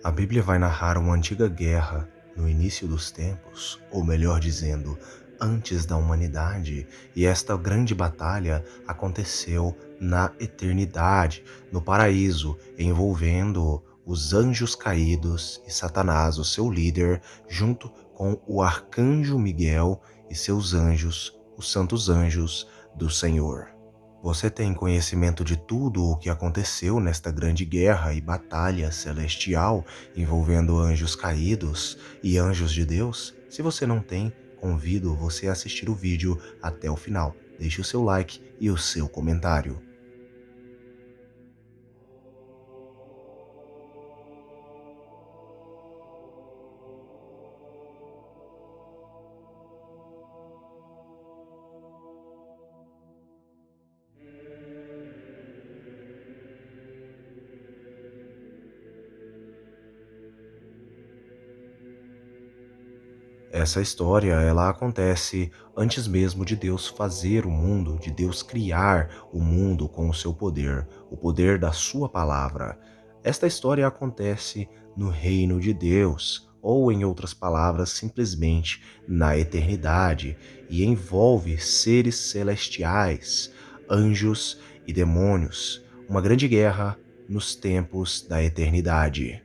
A Bíblia vai narrar uma antiga guerra no início dos tempos, ou melhor dizendo, antes da humanidade, e esta grande batalha aconteceu na eternidade, no paraíso, envolvendo os anjos caídos e Satanás, o seu líder, junto com o arcanjo Miguel e seus anjos, os santos anjos do Senhor. Você tem conhecimento de tudo o que aconteceu nesta grande guerra e batalha celestial envolvendo anjos caídos e anjos de Deus? Se você não tem, convido você a assistir o vídeo até o final. Deixe o seu like e o seu comentário. Essa história, ela acontece antes mesmo de Deus fazer o mundo, de Deus criar o mundo com o seu poder, o poder da sua palavra. Esta história acontece no reino de Deus, ou em outras palavras, simplesmente na eternidade, e envolve seres celestiais, anjos e demônios, uma grande guerra nos tempos da eternidade.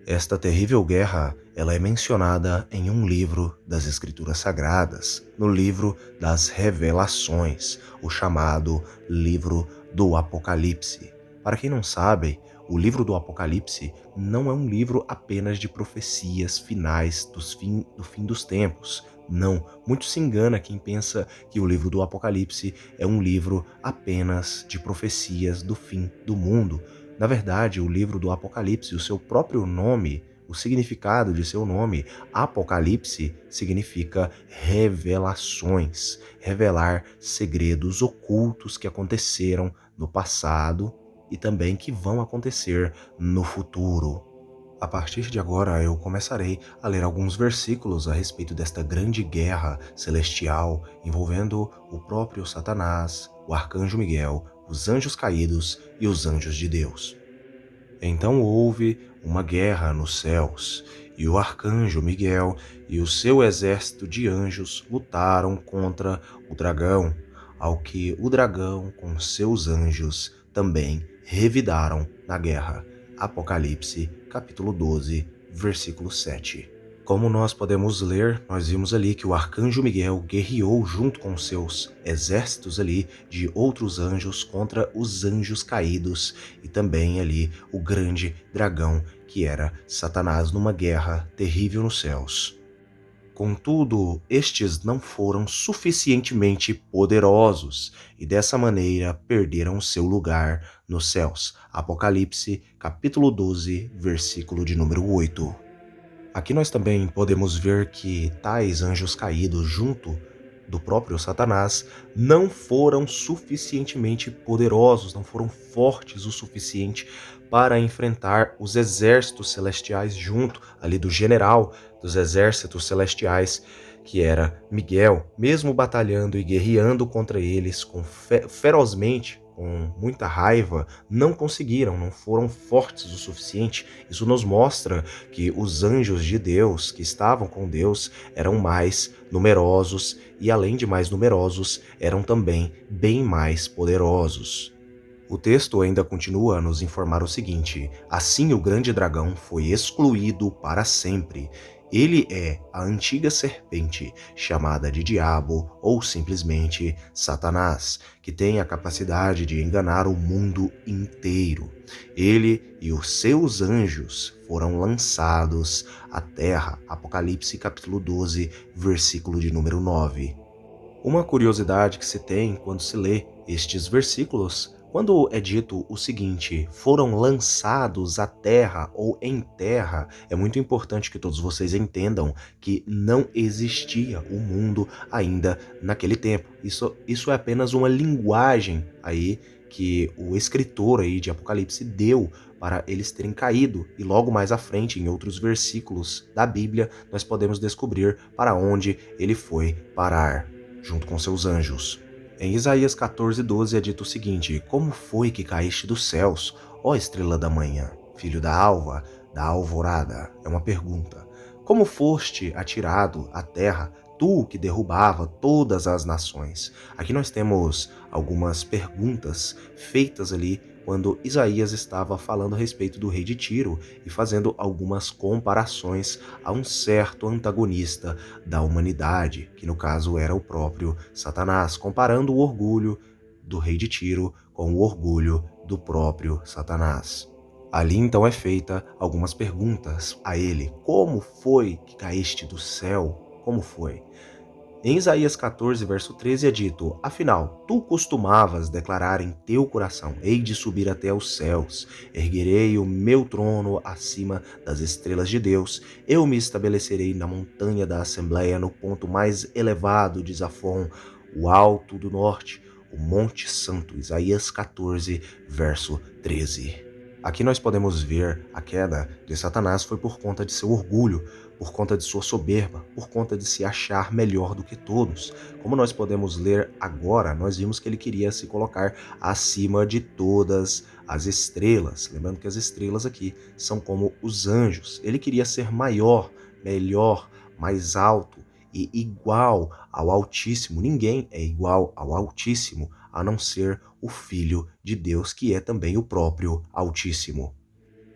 Esta terrível guerra, ela é mencionada em um livro das Escrituras Sagradas, no livro das Revelações, o chamado livro do Apocalipse. Para quem não sabe, o livro do Apocalipse não é um livro apenas de profecias finais do fim dos tempos. Não, muito se engana quem pensa que o livro do Apocalipse é um livro apenas de profecias do fim do mundo. Na verdade, o livro do Apocalipse, o seu próprio nome, o significado de seu nome, Apocalipse, significa revelações, revelar segredos ocultos que aconteceram no passado e também que vão acontecer no futuro. A partir de agora, eu começarei a ler alguns versículos a respeito desta grande guerra celestial envolvendo o próprio Satanás, o arcanjo Miguel, os anjos caídos e os anjos de Deus. Então houve uma guerra nos céus, e o arcanjo Miguel e o seu exército de anjos lutaram contra o dragão, ao que o dragão com seus anjos também revidaram na guerra. Apocalipse, capítulo 12, versículo 7. Como nós podemos ler, nós vimos ali que o arcanjo Miguel guerreou junto com seus exércitos ali de outros anjos contra os anjos caídos e também ali o grande dragão que era Satanás numa guerra terrível nos céus. Contudo, estes não foram suficientemente poderosos e dessa maneira perderam seu lugar nos céus. Apocalipse, capítulo 12, versículo de número 8. Aqui nós também podemos ver que tais anjos caídos junto do próprio Satanás não foram suficientemente poderosos, não foram fortes o suficiente para enfrentar os exércitos celestiais junto ali do general dos exércitos celestiais, que era Miguel, mesmo batalhando e guerreando contra eles ferozmente, com muita raiva, não conseguiram, não foram fortes o suficiente. Isso nos mostra que os anjos de Deus, que estavam com Deus, eram mais numerosos e, além de mais numerosos, eram também bem mais poderosos. O texto ainda continua a nos informar o seguinte: assim o grande dragão foi excluído para sempre. Ele é a antiga serpente, chamada de Diabo ou simplesmente Satanás, que tem a capacidade de enganar o mundo inteiro. Ele e os seus anjos foram lançados à terra. Apocalipse capítulo 12, versículo de número 9. Uma curiosidade que se tem quando se lê estes versículos, quando é dito o seguinte, foram lançados à terra ou em terra, é muito importante que todos vocês entendam que não existia o mundo ainda naquele tempo. Isso é apenas uma linguagem aí que o escritor aí de Apocalipse deu para eles terem caído, e logo mais à frente, em outros versículos da Bíblia, nós podemos descobrir para onde ele foi parar, junto com seus anjos. Em Isaías 14:12 é dito o seguinte: como foi que caíste dos céus, ó estrela da manhã, filho da alva? da alvorada? É uma pergunta. Como foste atirado à terra, tu que derrubava todas as nações? Aqui nós temos algumas perguntas feitas ali quando Isaías estava falando a respeito do rei de Tiro e fazendo algumas comparações a um certo antagonista da humanidade, que no caso era o próprio Satanás, comparando o orgulho do rei de Tiro com o orgulho do próprio Satanás. Ali então é feita algumas perguntas a ele. Como foi que caíste do céu? Como foi? Em Isaías 14, verso 13 é dito: Afinal, tu costumavas declarar em teu coração: Hei de subir até os céus, erguerei o meu trono acima das estrelas de Deus, eu me estabelecerei na montanha da Assembleia, no ponto mais elevado de Zafon, o alto do norte, o Monte Santo. Isaías 14, verso 13. Aqui nós podemos ver a queda de Satanás foi por conta de seu orgulho, por conta de sua soberba, por conta de se achar melhor do que todos. Como nós podemos ler agora, nós vimos que ele queria se colocar acima de todas as estrelas. Lembrando que as estrelas aqui são como os anjos. Ele queria ser maior, melhor, mais alto e igual ao Altíssimo. Ninguém é igual ao Altíssimo, a não ser o Filho de Deus, que é também o próprio Altíssimo.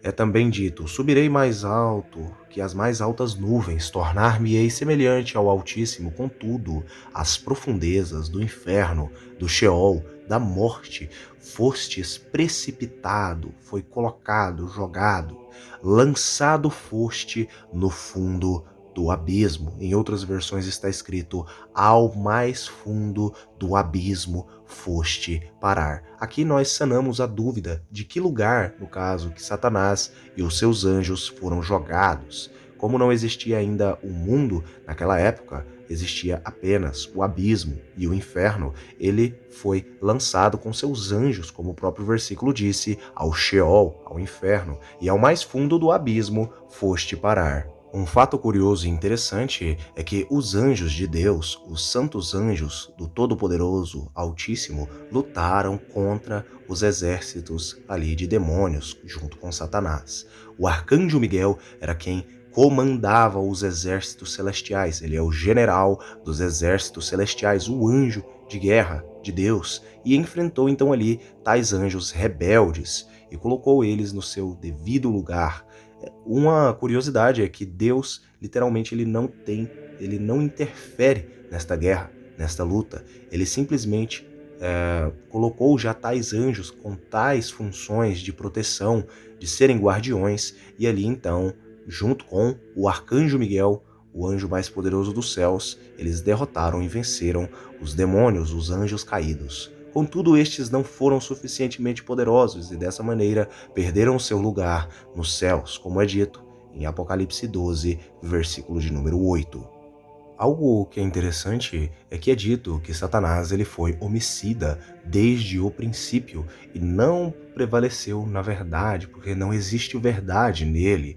É também dito: subirei mais alto que as mais altas nuvens, tornar-me-ei semelhante ao Altíssimo, contudo, as profundezas do inferno, do Sheol, da morte, fostes precipitado, foi colocado, jogado, lançado foste no fundo do abismo. Em outras versões está escrito: ao mais fundo do abismo foste parar. Aqui nós sanamos a dúvida de que lugar, no caso, que Satanás e os seus anjos foram jogados. Como não existia ainda o mundo naquela época, existia apenas o abismo e o inferno, ele foi lançado com seus anjos, como o próprio versículo disse, ao Sheol, ao inferno, e ao mais fundo do abismo foste parar. Um fato curioso e interessante é que os anjos de Deus, os santos anjos do Todo-Poderoso Altíssimo, lutaram contra os exércitos ali de demônios, junto com Satanás. O arcanjo Miguel era quem comandava os exércitos celestiais, ele é o general dos exércitos celestiais, o anjo de guerra de Deus, e enfrentou então ali tais anjos rebeldes e colocou eles no seu devido lugar. Uma curiosidade é que Deus, literalmente, ele não interfere nesta guerra, nesta luta. Ele simplesmente colocou já tais anjos com tais funções de proteção, de serem guardiões, e ali então, junto com o arcanjo Miguel, o anjo mais poderoso dos céus, eles derrotaram e venceram os demônios, os anjos caídos. Contudo, estes não foram suficientemente poderosos e dessa maneira perderam seu lugar nos céus, como é dito em Apocalipse 12, versículo de número 8. Algo que é interessante é que é dito que Satanás ele foi homicida desde o princípio e não prevaleceu na verdade, porque não existe verdade nele.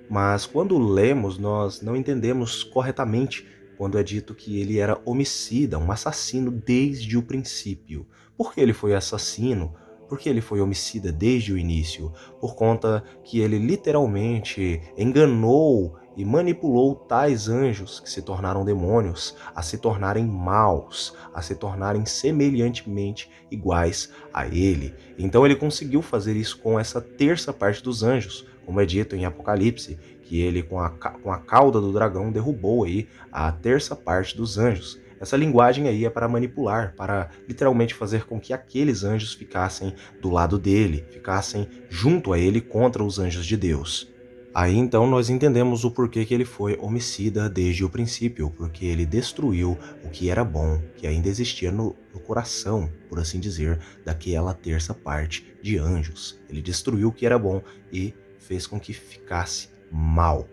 Mas quando lemos, nós não entendemos corretamente quando é dito que ele era homicida, um assassino desde o princípio. Por que ele foi assassino? Por que ele foi homicida desde o início? Por conta que ele literalmente enganou e manipulou tais anjos que se tornaram demônios a se tornarem maus, a se tornarem semelhantemente iguais a ele. Então ele conseguiu fazer isso com essa terça parte dos anjos, como é dito em Apocalipse, que ele com a cauda do dragão derrubou aí a terça parte dos anjos. Essa linguagem aí é para manipular, para literalmente fazer com que aqueles anjos ficassem do lado dele, ficassem junto a ele contra os anjos de Deus. Aí então nós entendemos o porquê que ele foi homicida desde o princípio, porque ele destruiu o que era bom, que ainda existia no coração, por assim dizer, daquela terça parte de anjos. Ele destruiu o que era bom e fez com que ficasse mal.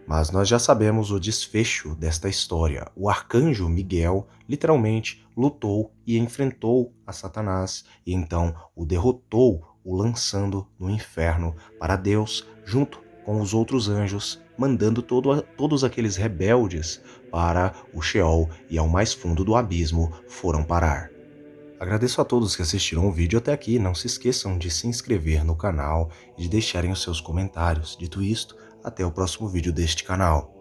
Mas nós já sabemos o desfecho desta história. O arcanjo Miguel literalmente lutou e enfrentou a Satanás e então o derrotou, o lançando no inferno para Deus, junto com os outros anjos, mandando todos aqueles rebeldes para o Sheol e ao mais fundo do abismo foram parar. Agradeço a todos que assistiram o vídeo até aqui. Não se esqueçam de se inscrever no canal e de deixarem os seus comentários. Dito isto, até o próximo vídeo deste canal.